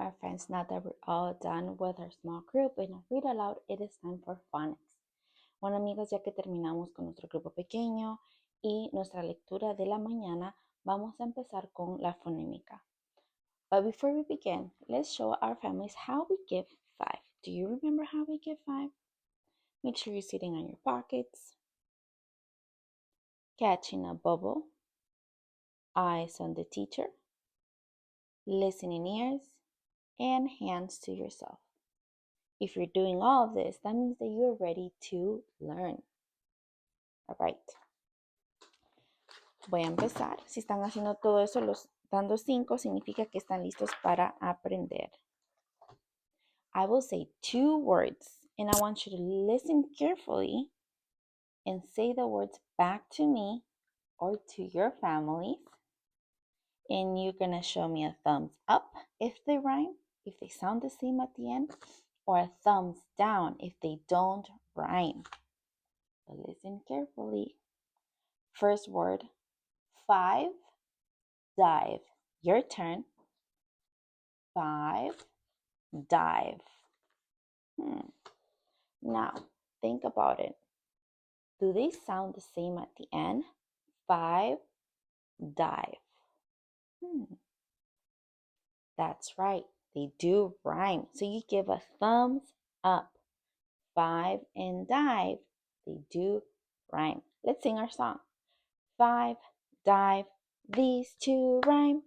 our friends, now that we're all done with our small group and our read aloud, it is time for phonics. Bueno, amigos, ya que terminamos con nuestro grupo pequeño y nuestra lectura de la mañana, vamos a empezar con la fonémica. But before we begin, let's show our families how we give 5. Do you remember how we give 5? Make sure you're sitting on your pockets, catching a bubble, eyes on the teacher, listening ears, and hands to yourself. If you're doing all of this, that means that you're ready to learn. All right. Voy a empezar. Si están haciendo todo eso, los dando 5, significa que están listos para aprender. I will say 2 words, and I want you to listen carefully and say the words back to me or to your families. And you're going to show me a thumbs up if they rhyme, if they sound the same at the end, or a thumbs down if they don't rhyme. So listen carefully. First word, 5, dive. Your turn. 5, dive. Now, think about it. Do they sound the same at the end? 5, dive. That's right. They do rhyme. So you give a thumbs up. 5 and dive. They do rhyme. Let's sing our song. 5, dive. These 2 rhyme.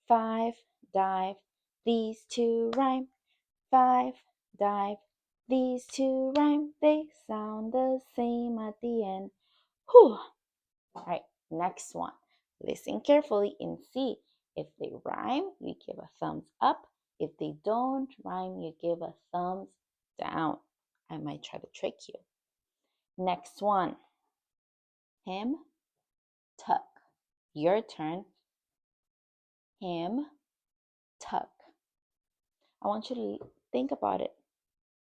5, dive. These 2 rhyme. 5, dive. These 2 rhyme. They sound the same at the end. Whew. All right, next one. Listen carefully and see. If they rhyme, you give a thumbs up. If they don't rhyme, you give a thumbs down. I might try to trick you. Next one. Hem, tuck. Your turn. Hem, tuck. I want you to think about it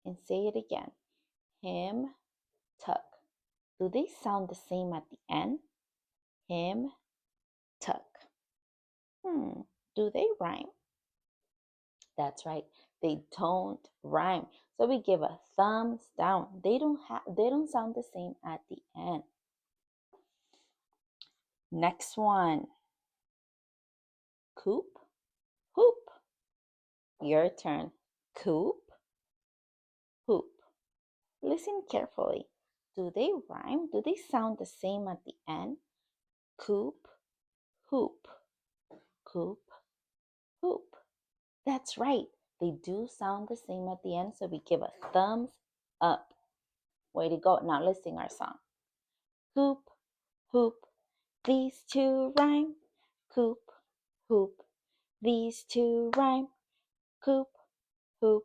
and say it again. Hem, tuck. Do they sound the same at the end? Hem, tuck. Do they rhyme? That's right. They don't rhyme. So we give a thumbs down. They don't sound the same at the end. Next one. Coop, hoop. Your turn. Coop, hoop. Listen carefully. Do they rhyme? Do they sound the same at the end? Coop, hoop. Coop, hoop. That's right. They do sound the same at the end, so we give a thumbs up. Way to go. Now let's sing our song. Hoop, hoop. These 2 rhyme. Coop, hoop. These 2 rhyme. Coop, hoop.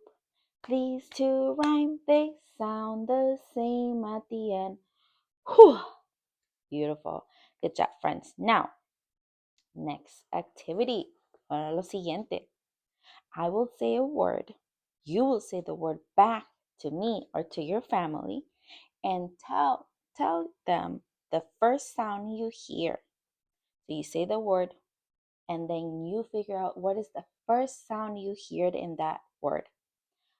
These 2 rhyme. They sound the same at the end. Whew. Beautiful. Good job, friends. Now, next activity. Ahora lo siguiente. I will say a word. You will say the word back to me or to your family and tell them the first sound you hear. So you say the word and then you figure out what is the first sound you heard in that word.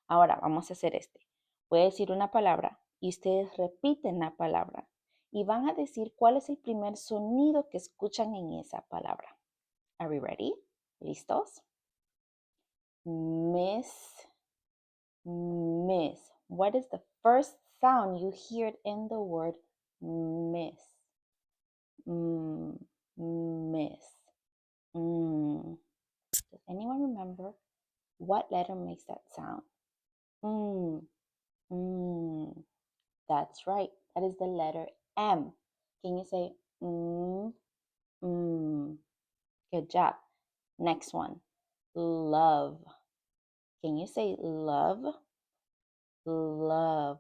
Ahora vamos a hacer este. Voy a decir una palabra y ustedes repiten la palabra y van a decir cuál es el primer sonido que escuchan en esa palabra. Are we ready? ¿Listos? Miss, miss. What is the first sound you heard in the word miss? Miss. Does anyone remember what letter makes that sound? That's right. That is the letter M. Can you say Good job. Next one. Love. Can you say love? Love.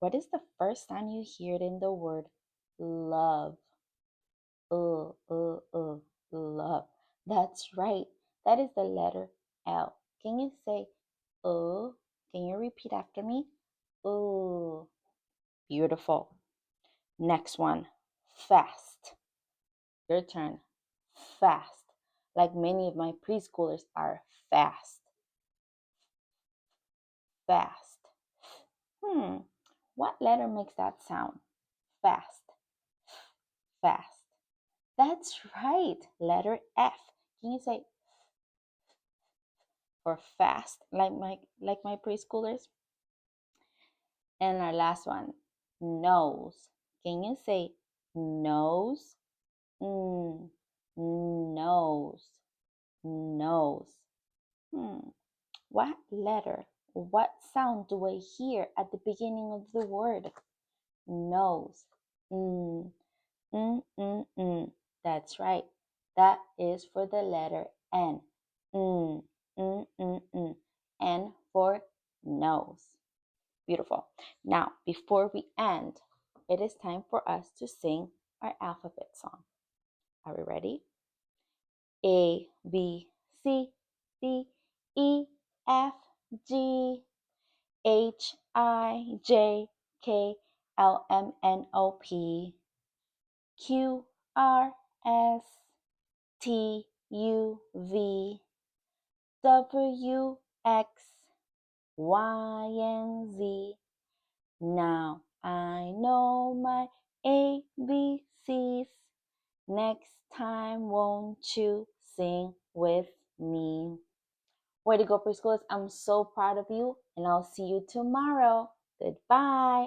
What is the first sound you hear in the word love? Love. That's right. That is the letter L. Can you say Can you repeat after me? Beautiful. Next one. Fast. Your turn. Fast. like many of my preschoolers are fast. Fast. What letter makes that sound? Fast. Fast. That's right. Letter F. Can you say for fast like my preschoolers? And our last one, nose. Can you say nose? Nose. Nose. What letter, what sound do I hear at the beginning of the word? Nose. That's right. That is for the letter N. N for nose. Beautiful. Now, before we end, it is time for us to sing our alphabet song. Are we ready? A, B, C, D, E, F, G, H, I, J, K, L, M, N, O, P, Q, R, S, T, U, V, W, X, Y, and Z. Now I know my ABCs. Next time, won't you sing with me? Way to go, preschoolers. I'm so proud of you, and I'll see you tomorrow. Goodbye.